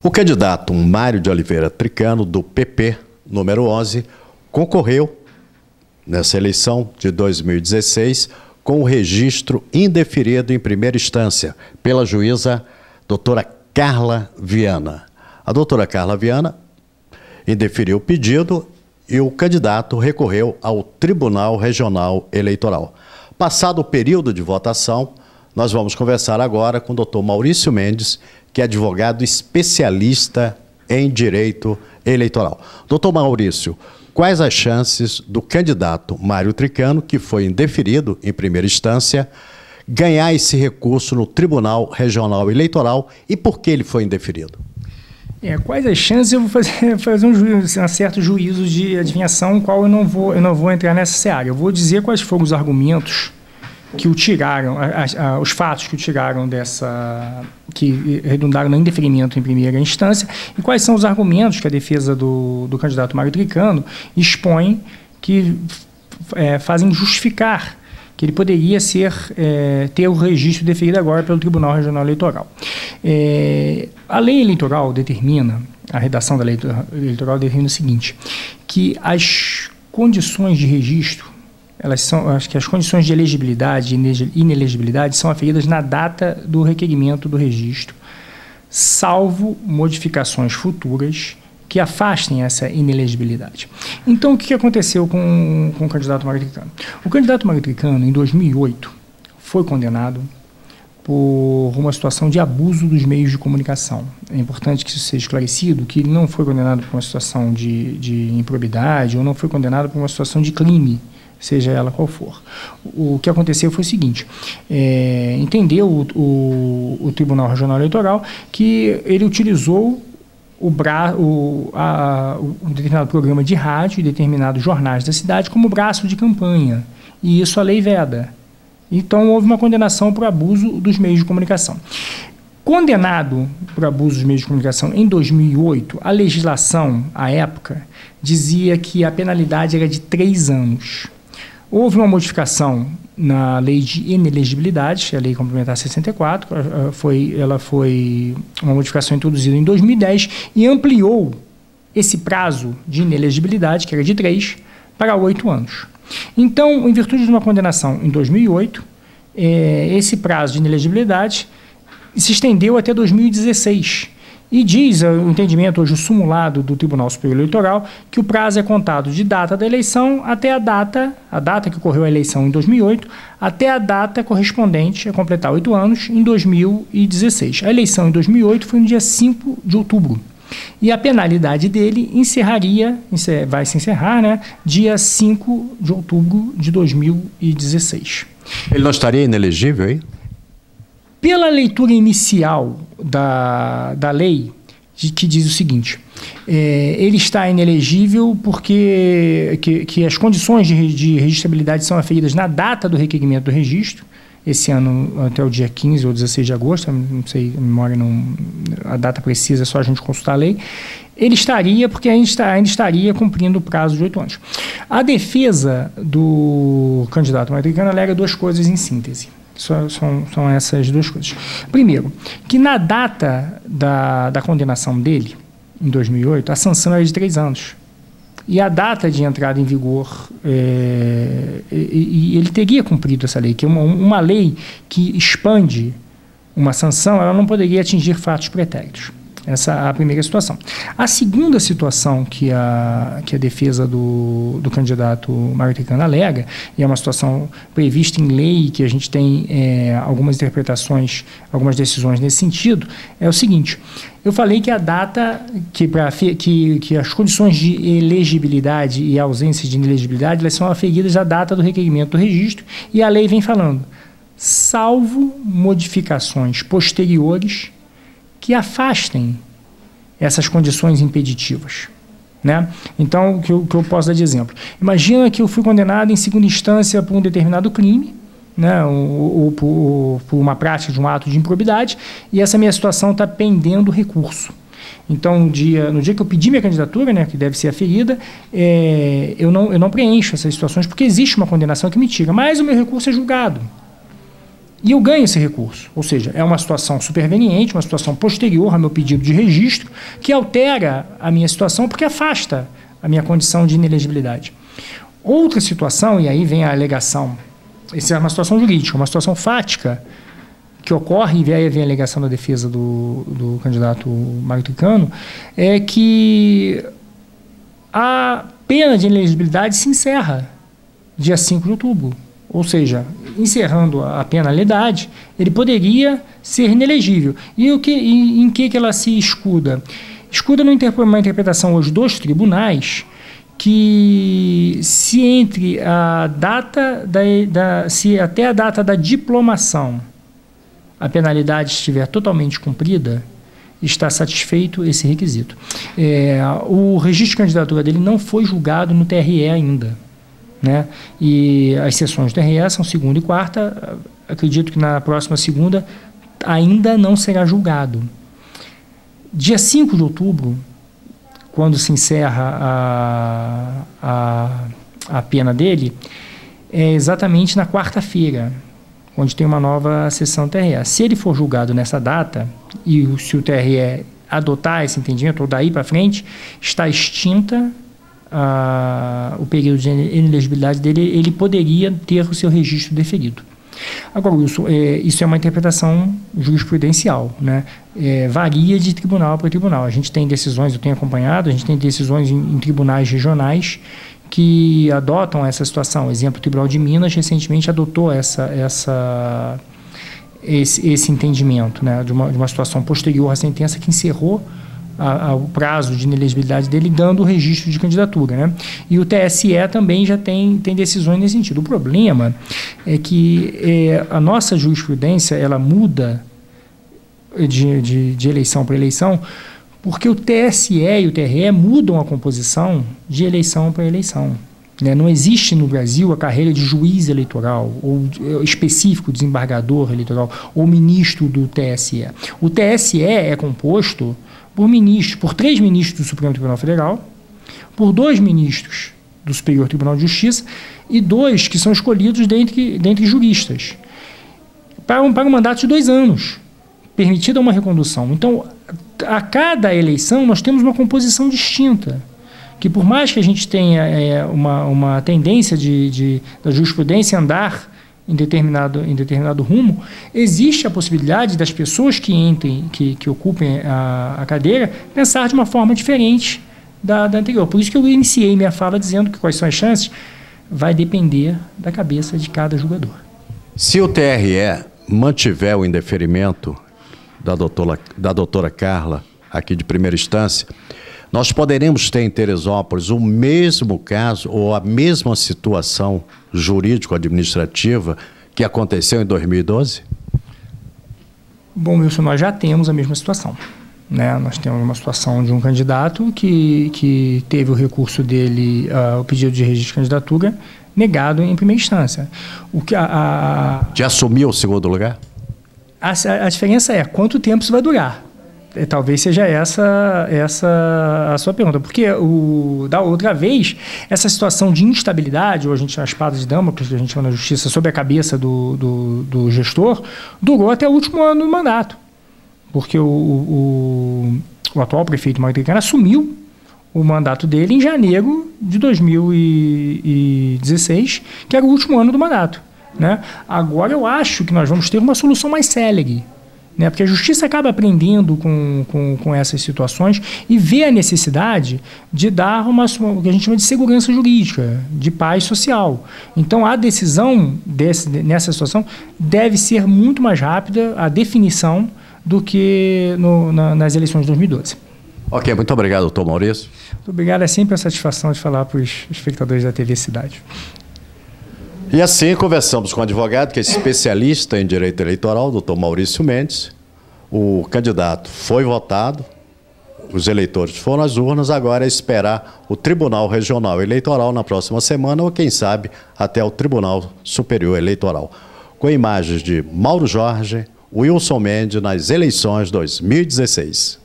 O candidato Mário de Oliveira Tricano, do PP, número 11, concorreu nessa eleição de 2016 com o registro indeferido em primeira instância pela juíza doutora Carla Viana. A doutora Carla Viana indeferiu o pedido e o candidato recorreu ao Tribunal Regional Eleitoral. Passado o período de votação, nós vamos conversar agora com o doutor Maurício Mendes, que é advogado especialista em direito eleitoral. Doutor Maurício, quais as chances do candidato Mário Tricano, que foi indeferido em primeira instância, ganhar esse recurso no Tribunal Regional Eleitoral e por que ele foi indeferido? Quais as chances? Eu vou fazer um certo juízo de adivinhação, qual eu não vou entrar nessa seara. Eu vou dizer quais foram os argumentos que o tiraram, os fatos que o tiraram que redundaram no indeferimento em primeira instância, e quais são os argumentos que a defesa do candidato Mário Tricano expõe que fazem justificar que ele poderia ter o registro deferido agora pelo Tribunal Regional Eleitoral. A lei eleitoral determina, a redação da lei eleitoral determina o seguinte, que as condições de registro, acho que as condições de elegibilidade e inelegibilidade são aferidas na data do requerimento do registro, salvo modificações futuras que afastem essa inelegibilidade. Então, o que aconteceu com o candidato Mário Tricano? O candidato Mário Tricano, em 2008, foi condenado por uma situação de abuso dos meios de comunicação. É importante que isso seja esclarecido, que ele não foi condenado por uma situação de improbidade ou não foi condenado por uma situação de crime, seja ela qual for. O que aconteceu foi o seguinte, entendeu o Tribunal Regional Eleitoral que ele utilizou um determinado programa de rádio e determinados jornais da cidade como braço de campanha, e isso a lei veda. Então, houve uma condenação por abuso dos meios de comunicação. Condenado por abuso dos meios de comunicação em 2008, a legislação, à época, dizia que a penalidade era de 3 anos. Houve uma modificação na lei de inelegibilidade, a lei complementar 64, ela foi uma modificação introduzida em 2010 e ampliou esse prazo de inelegibilidade, que era de 3, para 8 anos. Então, em virtude de uma condenação em 2008, esse prazo de inelegibilidade se estendeu até 2016. E diz o entendimento, hoje o sumulado do Tribunal Superior Eleitoral, que o prazo é contado de data da eleição até a data que ocorreu a eleição em 2008, até a data correspondente a completar 8 anos em 2016. A eleição em 2008 foi no dia 5 de outubro. E a penalidade dele vai se encerrar, né, dia 5 de outubro de 2016. Ele não estaria inelegível aí? Pela leitura inicial da lei, que diz o seguinte, ele está inelegível porque que as condições de registrabilidade são aferidas na data do requerimento do registro, esse ano até o dia 15 ou 16 de agosto, não sei, a memória a data precisa, é só a gente consultar a lei, ele estaria, porque ainda estaria cumprindo o prazo de 8 anos. A defesa do candidato Mário Tricano alega 2 coisas em síntese. São essas 2 coisas. Primeiro, que na data da condenação dele, em 2008, a sanção era de 3 anos. E a data de entrada em vigor, e ele teria cumprido essa lei, que é uma lei que expande uma sanção, ela não poderia atingir fatos pretéritos. Essa é a primeira situação. A segunda situação que a defesa do candidato Mário Tricano alega, e é uma situação prevista em lei, que a gente tem algumas interpretações, algumas decisões nesse sentido, é o seguinte: eu falei que a data, que as condições de elegibilidade e ausência de inelegibilidade, elas são aferidas à data do requerimento do registro, e a lei vem falando, salvo modificações posteriores que afastem essas condições impeditivas, né? Então, o que eu posso dar de exemplo? Imagina que eu fui condenado em segunda instância por um determinado crime, né, ou por uma prática de um ato de improbidade, e essa minha situação está pendendo recurso. Então, no dia que eu pedi minha candidatura, né, que deve ser aferida, eu não preencho essas situações, porque existe uma condenação que me tira, mas o meu recurso é julgado. E eu ganho esse recurso, ou seja, é uma situação superveniente, uma situação posterior ao meu pedido de registro, que altera a minha situação porque afasta a minha condição de inelegibilidade. Outra situação, e aí vem a alegação, essa é uma situação jurídica, uma situação fática, que ocorre, e aí vem a alegação da defesa do candidato Mário Tricano, é que a pena de inelegibilidade se encerra dia 5 de outubro. Ou seja, encerrando a penalidade, ele poderia ser inelegível. E em que ela se escuda? Escuda numa interpretação hoje dos tribunais que se entre a data se até a data da diplomação a penalidade estiver totalmente cumprida, está satisfeito esse requisito. O registro de candidatura dele não foi julgado no TRE ainda, né? E as sessões do TRE são segunda e quarta, acredito que na próxima segunda ainda não será julgado. Dia 5 de outubro, quando se encerra a pena dele, é exatamente na quarta-feira, onde tem uma nova sessão TRE. Se ele for julgado nessa data, e se o TRE adotar esse entendimento, ou daí para frente, está extinta o período de inelegibilidade dele, ele poderia ter o seu registro deferido. Agora, Wilson, isso é uma interpretação jurisprudencial, né? Varia de tribunal para tribunal. A gente tem decisões, eu tenho acompanhado, a gente tem decisões em tribunais regionais que adotam essa situação. Exemplo, o Tribunal de Minas recentemente adotou esse entendimento, né, de uma situação posterior à sentença que encerrou o prazo de inelegibilidade dele, dando o registro de candidatura, né? E o TSE também já tem decisões nesse sentido. O problema é que a nossa jurisprudência ela muda de eleição para eleição, porque o TSE e o TRE mudam a composição de eleição para eleição. Não existe no Brasil a carreira de juiz eleitoral, ou específico desembargador eleitoral, ou ministro do TSE. O TSE é composto por 3 ministros do Supremo Tribunal Federal, por 2 ministros do Superior Tribunal de Justiça e 2 que são escolhidos dentre juristas, para um mandato de 2 anos, permitida uma recondução. Então, a cada eleição nós temos uma composição distinta, que por mais que a gente tenha uma tendência da jurisprudência andar em determinado rumo, existe a possibilidade das pessoas que entrem, que ocupem a cadeira, pensar de uma forma diferente da anterior. Por isso que eu iniciei minha fala dizendo que quais são as chances, vai depender da cabeça de cada julgador. Se o TRE mantiver o indeferimento da doutora Carla, aqui de primeira instância, nós poderemos ter em Teresópolis o mesmo caso ou a mesma situação jurídico-administrativa que aconteceu em 2012? Bom, Wilson, nós já temos a mesma situação, né? Nós temos uma situação de um candidato que teve o recurso dele, o pedido de registro de candidatura, negado em primeira instância. De assumir o segundo lugar? A diferença é quanto tempo isso vai durar. Talvez seja essa a sua pergunta, porque da outra vez, essa situação de instabilidade, ou a gente chama a espada de Damocles, que a gente chama na justiça, sobre a cabeça do gestor, durou até o último ano do mandato, porque o atual prefeito Mário Tricano assumiu o mandato dele em janeiro de 2016, que era o último ano do mandato, né? Agora eu acho que nós vamos ter uma solução mais célere, né? Porque a justiça acaba aprendendo com essas situações e vê a necessidade de dar o que a gente chama de segurança jurídica, de paz social. Então, a decisão nessa situação deve ser muito mais rápida, a definição, do que nas eleições de 2012. Ok, muito obrigado, doutor Maurício. Muito obrigado, é sempre a satisfação de falar para os espectadores da TV Cidade. E assim conversamos com o advogado, que é especialista em direito eleitoral, doutor Maurício Mendes. O candidato foi votado, os eleitores foram às urnas, agora é esperar o Tribunal Regional Eleitoral na próxima semana, ou quem sabe até o Tribunal Superior Eleitoral. Com imagens de Mauro Jorge, Wilson Mendes nas eleições 2016.